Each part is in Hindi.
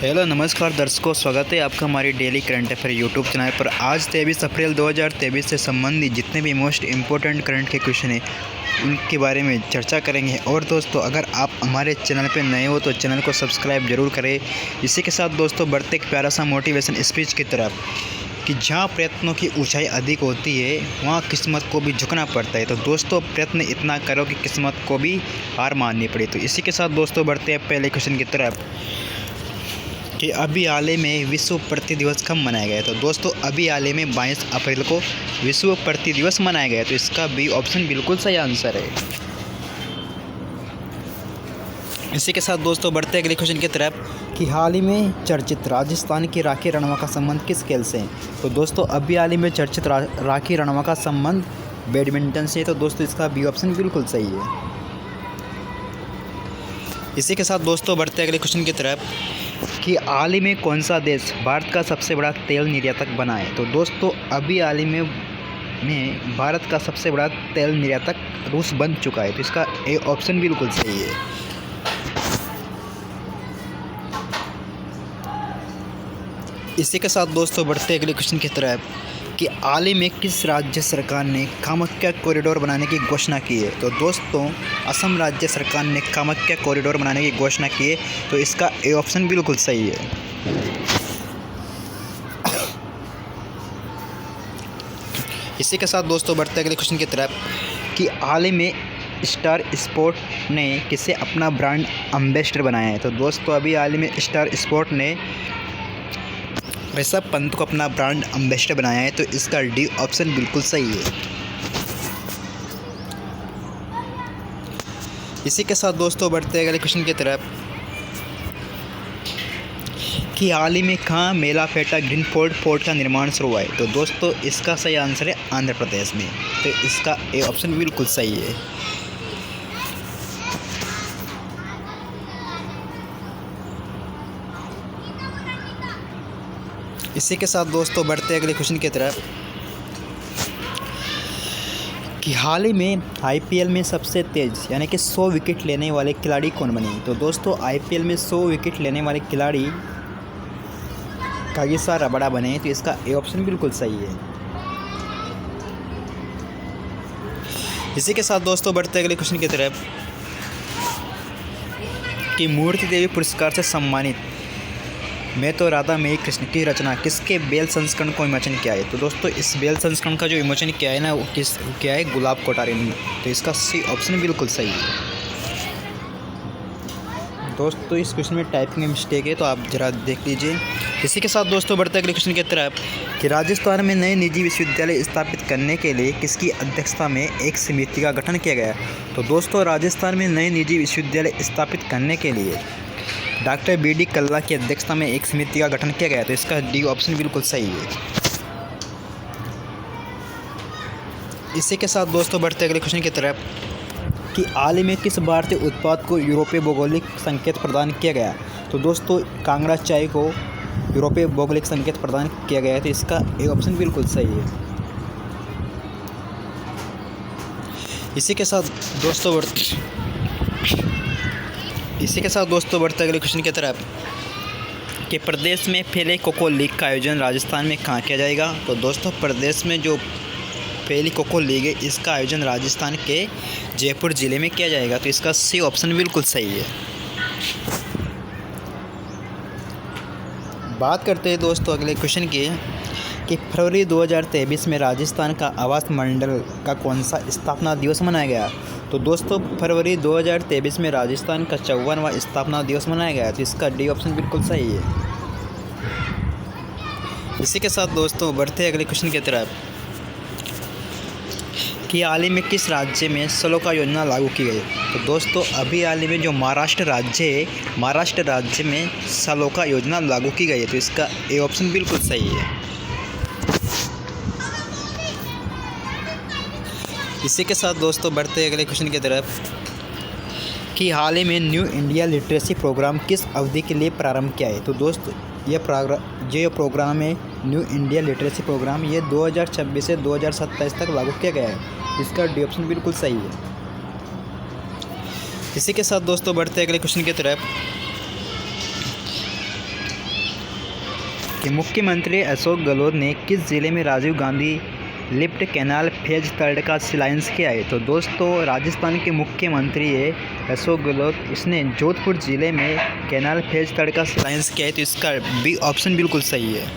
हेलो नमस्कार दर्शकों, स्वागत है आपका हमारी daily current affair YouTube channel पर। आज 23 अप्रैल 2023 से संबंधित जितने भी मोस्ट इम्पोर्टेंट करंट के क्वेश्चन हैं उनके बारे में चर्चा करेंगे। और दोस्तों, अगर आप हमारे चैनल पर नए हो तो चैनल को सब्सक्राइब जरूर करें। इसी के साथ दोस्तों, बढ़ते एक प्यारा सा मोटिवेशन स्पीच की तरफ कि जहाँ प्रयत्नों की ऊंचाई अधिक होती है वहाँ किस्मत को भी झुकना पड़ता है। तो दोस्तों, प्रयत्न इतना करो कि किस्मत को भी हार माननी पड़े। तो इसी के साथ दोस्तों, बढ़ते हैं पहले क्वेश्चन की तरफ कि अभी हाल ही में विश्व पृथ्वी दिवस कब मनाया गया। तो दोस्तों, अभी हाल ही में 22 अप्रैल को विश्व पृथ्वी दिवस मनाया गया। तो इसका बी ऑप्शन बिल्कुल सही आंसर है। इसी के साथ दोस्तों, बढ़ते अगले क्वेश्चन की तरफ कि हाल ही में चर्चित राजस्थान की राखी रणवा का संबंध किस खेल से है। तो दोस्तों, अभी हाल ही में चर्चित राखी रणवा का संबंध बैडमिंटन से है। तो दोस्तों, इसका बी ऑप्शन बिल्कुल सही है। इसी के साथ दोस्तों, बढ़ते अगले क्वेश्चन की तरफ कि हाल ही में कौन सा देश भारत का सबसे बड़ा तेल निर्यातक बना है। तो दोस्तों, अभी हाल ही में भारत का सबसे बड़ा तेल निर्यातक रूस बन चुका है। तो इसका ए ऑप्शन बिल्कुल सही है। इसी के साथ दोस्तों, बढ़ते अगले क्वेश्चन की तरफ कि हाल ही में किस राज्य सरकार ने कामाख्या कॉरिडोर बनाने की घोषणा की है। तो दोस्तों, असम राज्य सरकार ने कामाख्या कॉरिडोर बनाने की घोषणा की है। तो इसका ए ऑप्शन बिल्कुल सही है। इसी के साथ दोस्तों, बढ़ते अगले क्वेश्चन की तरफ कि हाल ही में स्टार स्पोर्ट ने किसे अपना ब्रांड एम्बेसडर बनाया है। तो दोस्तों, अभी हाल ही में स्टार स्पोर्ट ने ऋषभ पंत को अपना ब्रांड एम्बेसडर बनाया है। तो इसका डी ऑप्शन बिल्कुल सही है। इसी के साथ दोस्तों, बढ़ते अगले क्वेश्चन की तरफ कि हाल ही में कहाँ मेला फेटा ग्रीनफील्ड फोर्ट का निर्माण शुरू हुआ है। तो दोस्तों, इसका सही आंसर है आंध्र प्रदेश में। तो इसका ए ऑप्शन बिल्कुल सही है। इसी के साथ दोस्तों, बढ़ते अगले क्वेश्चन की तरफ कि हाल ही में आईपीएल में सबसे तेज यानी कि 100 विकेट लेने वाले खिलाड़ी कौन बने। तो दोस्तों, आईपीएल में 100 विकेट लेने वाले खिलाड़ी कागिसा रबाडा बने। तो इसका ए ऑप्शन बिल्कुल सही है। इसी के साथ दोस्तों, बढ़ते अगले क्वेश्चन की तरफ कि मूर्ति देवी पुरस्कार से सम्मानित मैं तो राधा में कृष्ण की रचना किसके बेल संस्करण को विमोचन किया है। तो दोस्तों, इस बेल संस्करण का जो विमोचन किया है ना, वो किया है गुलाब कोठारी ने। तो इसका सी ऑप्शन बिल्कुल सही है। दोस्तों, इस क्वेश्चन में टाइपिंग में मिस्टेक है, तो आप जरा देख लीजिए। इसी के साथ दोस्तों, बढ़ते अगले क्वेश्चन की तरफ कि राजस्थान में नए निजी विश्वविद्यालय स्थापित करने के लिए किसकी अध्यक्षता में एक समिति का गठन किया गया। तो दोस्तों, राजस्थान में नए निजी विश्वविद्यालय स्थापित करने के लिए डॉक्टर बी.डी. कल्ला की अध्यक्षता में एक समिति का गठन किया गया। तो इसका डी ऑप्शन बिल्कुल सही है। इसी के साथ दोस्तों, बढ़ते अगले क्वेश्चन की तरफ कि हाल ही में किस भारतीय उत्पाद को यूरोपीय भौगोलिक संकेत प्रदान किया गया। तो दोस्तों, कांगड़ा चाय को यूरोपीय भौगोलिक संकेत प्रदान किया गया है। तो इसका ए ऑप्शन बिल्कुल सही है। इसी के साथ दोस्तों, बढ़ते अगले क्वेश्चन की तरफ कि प्रदेश में पहले कोको लीग का आयोजन राजस्थान में कहाँ किया जाएगा। तो दोस्तों, प्रदेश में जो पहली कोको लीग है इसका आयोजन राजस्थान के जयपुर ज़िले में किया जाएगा। तो इसका सी ऑप्शन बिल्कुल सही है। बात करते हैं दोस्तों अगले क्वेश्चन की कि फरवरी 2023 में राजस्थान का आवास मंडल का कौन सा स्थापना दिवस मनाया गया। तो दोस्तों, फरवरी 2023 में राजस्थान का 54वां स्थापना दिवस मनाया गया। तो इसका डी ऑप्शन बिल्कुल सही है। इसी के साथ दोस्तों, बढ़ते अगले क्वेश्चन की तरफ कि हाल ही में किस राज्य में सलोका योजना लागू की गई। तो दोस्तों, अभी हाल ही में जो महाराष्ट्र राज्य है, महाराष्ट्र राज्य में सलोका योजना लागू की गई है। तो इसका ए ऑप्शन बिल्कुल सही है। इसी के साथ दोस्तों, बढ़ते अगले क्वेश्चन की तरफ कि हाल ही में न्यू इंडिया लिटरेसी प्रोग्राम किस अवधि के लिए प्रारंभ किया है। तो दोस्तों, ये प्रोग्राम है न्यू इंडिया लिटरेसी प्रोग्राम, ये 2026 से 2027 तक लागू किया गया है। इसका डी ऑप्शन बिल्कुल सही है। इसी के साथ दोस्तों बढ़ते हैं अगले क्वेश्चन की तरफ कि मुख्यमंत्री अशोक गहलोत ने किस ज़िले में Rajiv Gandhi lift canal phase 3 का शिलान्यास किया है। तो दोस्तों राजस्थान के मुख्यमंत्री है अशोक गहलोत, इसने जोधपुर ज़िले में कैनाल फेज 3 का शिलान्यास किया है। तो इसका बी ऑप्शन बिल्कुल सही है।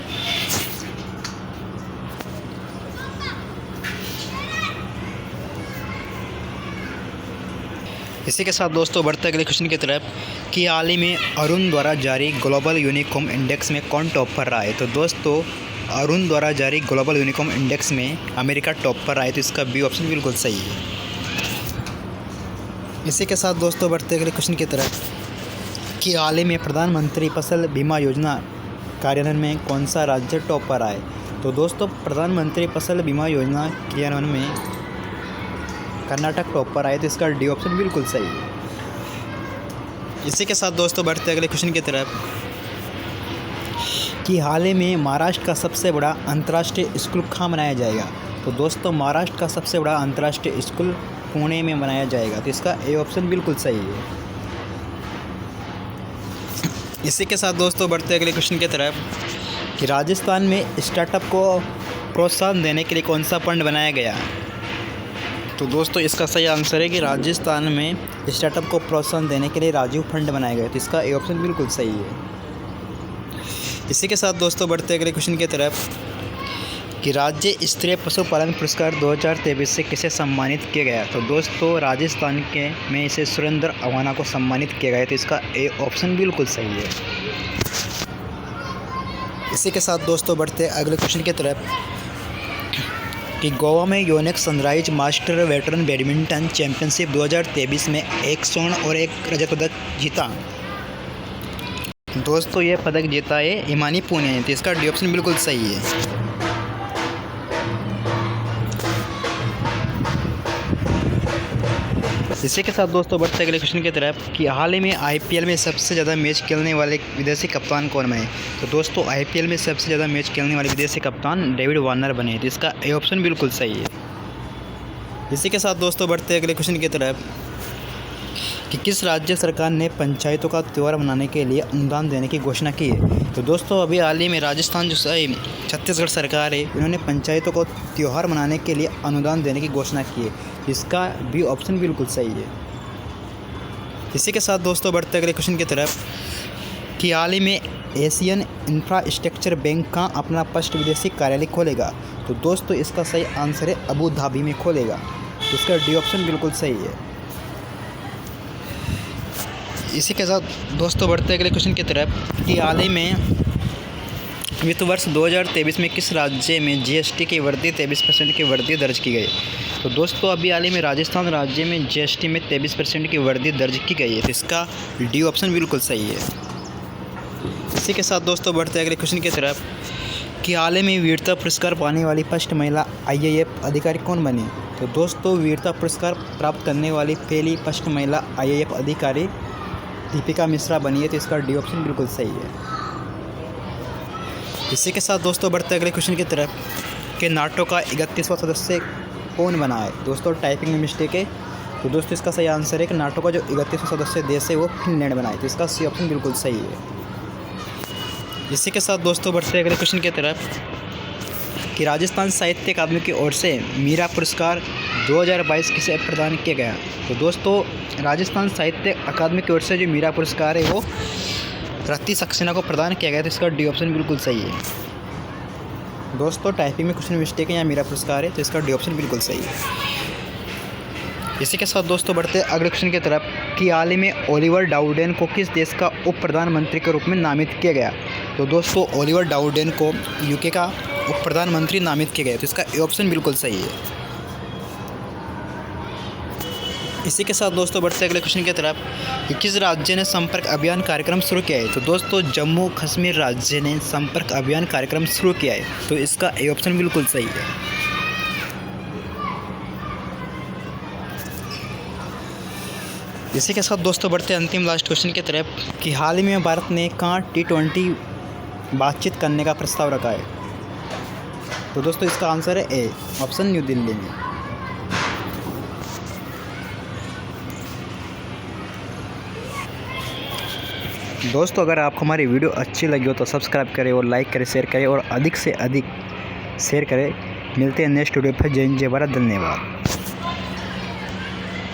इसी के साथ दोस्तों बढ़ते अगले क्वेश्चन की तरफ कि हाल ही में अरुण द्वारा जारी ग्लोबल यूनिकॉर्न इंडेक्स में कौन टॉप पर रहा है। तो दोस्तों अरुण द्वारा जारी ग्लोबल यूनिकॉर्न इंडेक्स में अमेरिका टॉप पर रहा है। तो इसका बी ऑप्शन बिल्कुल सही है। इसी के साथ दोस्तों बढ़ते अगले क्वेश्चन की तरफ कि हाल ही में प्रधानमंत्री फसल बीमा योजना कार्यान्वयन में कौन सा राज्य टॉप पर आए। तो दोस्तों प्रधानमंत्री फसल बीमा योजना क्रियान्वयन में कर्नाटक टॉप पर आए। तो इसका डी ऑप्शन बिल्कुल सही है। इसी के साथ दोस्तों बढ़ते अगले क्वेश्चन की तरफ कि हाल ही में महाराष्ट्र का सबसे बड़ा अंतर्राष्ट्रीय स्कूल कहाँ बनाया जाएगा। तो दोस्तों महाराष्ट्र का सबसे बड़ा अंतर्राष्ट्रीय स्कूल पुणे में बनाया जाएगा। तो इसका ए ऑप्शन बिल्कुल सही है। इसी के साथ दोस्तों बढ़ते अगले क्वेश्चन की तरफ कि राजस्थान में स्टार्टअप को प्रोत्साहन देने के लिए कौन सा फंड बनाया गया। तो दोस्तों इसका सही आंसर है कि राजस्थान में स्टार्टअप को प्रोत्साहन देने के लिए राजीव फंड बनाया गया। तो इसका ए ऑप्शन बिल्कुल सही है। इसी के साथ दोस्तों बढ़ते अगले क्वेश्चन की तरफ कि राज्य स्तरीय पशुपालन पुरस्कार 2023 से किसे सम्मानित किया गया। तो दोस्तों राजस्थान के में इसे सुरेंद्र अवाना को सम्मानित किया गया। तो इसका ए ऑप्शन बिल्कुल सही है। इसी के साथ दोस्तों बढ़ते अगले क्वेश्चन की तरफ कि गोवा में Yonex sunrise master veteran badminton championship 2023 में 1 स्वर्ण और 1 रजत पदक जीता। दोस्तों ये पदक जीता है इमानी पुणे ने। तो इसका डी ऑप्शन बिल्कुल सही है। इसी के साथ दोस्तों बढ़ते अगले क्वेश्चन की तरफ कि हाल ही में आईपीएल में सबसे ज़्यादा मैच खेलने वाले विदेशी कप्तान कौन बने। तो दोस्तों आईपीएल में सबसे ज़्यादा मैच खेलने वाले विदेशी कप्तान डेविड वार्नर बने। तो इसका ए ऑप्शन बिल्कुल सही है। इसी के साथ दोस्तों बढ़ते अगले क्वेश्चन की तरफ कि किस राज्य सरकार ने पंचायतों का त्यौहार मनाने के लिए अनुदान देने की घोषणा की है। तो दोस्तों अभी हाल ही में राजस्थान जो छत्तीसगढ़ सरकार है इन्होंने पंचायतों को त्यौहार मनाने के लिए अनुदान देने की घोषणा की है। इसका भी ऑप्शन बिल्कुल सही है। इसी के साथ दोस्तों बढ़ते अगले क्वेश्चन की तरफ कि हाल ही में एशियन इंफ्रास्ट्रक्चर बैंक का अपना फर्स्ट विदेशी कार्यालय खोलेगा। तो दोस्तों इसका सही आंसर है अबू धाबी में खोलेगा। इसका डी ऑप्शन बिल्कुल सही है। इसी के साथ दोस्तों बढ़ते अगले क्वेश्चन की तरफ कि हाल ही में वित्त वर्ष 2023 में किस राज्य में जीएसटी की वृद्धि 23% की वृद्धि दर्ज की गई। तो दोस्तों अभी हाल ही में राजस्थान राज्य में जीएसटी में 23% की वृद्धि दर्ज की गई है। तो इसका डी ऑप्शन बिल्कुल सही है। इसी के साथ दोस्तों बढ़ते अगले क्वेश्चन की तरफ कि हाल ही में वीरता पुरस्कार पाने वाली फर्स्ट महिला आईएएफ अधिकारी कौन बनी। तो दोस्तों वीरता पुरस्कार प्राप्त करने वाली पहली फर्स्ट महिला आईएएफ अधिकारी दीपिका मिश्रा बनी है। तो इसका डी ऑप्शन बिल्कुल सही है। इसी के साथ दोस्तों बढ़ते अगले क्वेश्चन की तरफ कि नाटो का 31वां सदस्य कौन बना है। दोस्तों टाइपिंग में मिस्टेक है। तो दोस्तों इसका सही आंसर है कि नाटो का जो 31वां सदस्य देश है वो फिनलैंड बना है। तो इसका सी ऑप्शन बिल्कुल सही है। इसी के साथ दोस्तों बढ़ते अगले क्वेश्चन की तरफ कि राजस्थान साहित्य अकादमी की ओर से मीरा पुरस्कार 2022 किसे प्रदान किया गया। तो दोस्तों राजस्थान साहित्य अकादमी की ओर से जो मीरा पुरस्कार है वो रति सक्सेना को प्रदान किया गया। तो इसका डी ऑप्शन बिल्कुल सही है। दोस्तों टाइपिंग में कुछ मिस्टेक है, यहाँ मीरा पुरस्कार है। तो इसका डी ऑप्शन बिल्कुल सही है। इसी के साथ दोस्तों बढ़ते अगले क्वेश्चन की तरफ कि हाल ही में ओलिवर डाउडेन को किस देश का उप प्रधानमंत्री के रूप में नामित किया गया। तो दोस्तों ओलिवर डाउडेन को यूके का उप प्रधानमंत्री नामित किया गया। तो इसका ए ऑप्शन बिल्कुल सही है। इसी के साथ दोस्तों बढ़ते अगले क्वेश्चन की तरफ कि किस राज्य ने संपर्क अभियान कार्यक्रम शुरू किया है। तो दोस्तों जम्मू कश्मीर राज्य ने संपर्क अभियान कार्यक्रम शुरू किया है। तो इसका ए ऑप्शन बिल्कुल सही है। इसी के साथ दोस्तों बढ़ते अंतिम लास्ट क्वेश्चन की तरफ कि हाल ही में भारत ने कहाँ T20 बातचीत करने का प्रस्ताव रखा है। तो दोस्तों इसका आंसर है ए ऑप्शन न्यू दिल्ली में। दोस्तों अगर आपको हमारी वीडियो अच्छी लगी हो तो सब्सक्राइब करें और लाइक करें, शेयर करें और अधिक से अधिक शेयर करें। मिलते हैं नेक्स्ट वीडियो पर। जय हिंद, जय भारत, धन्यवाद।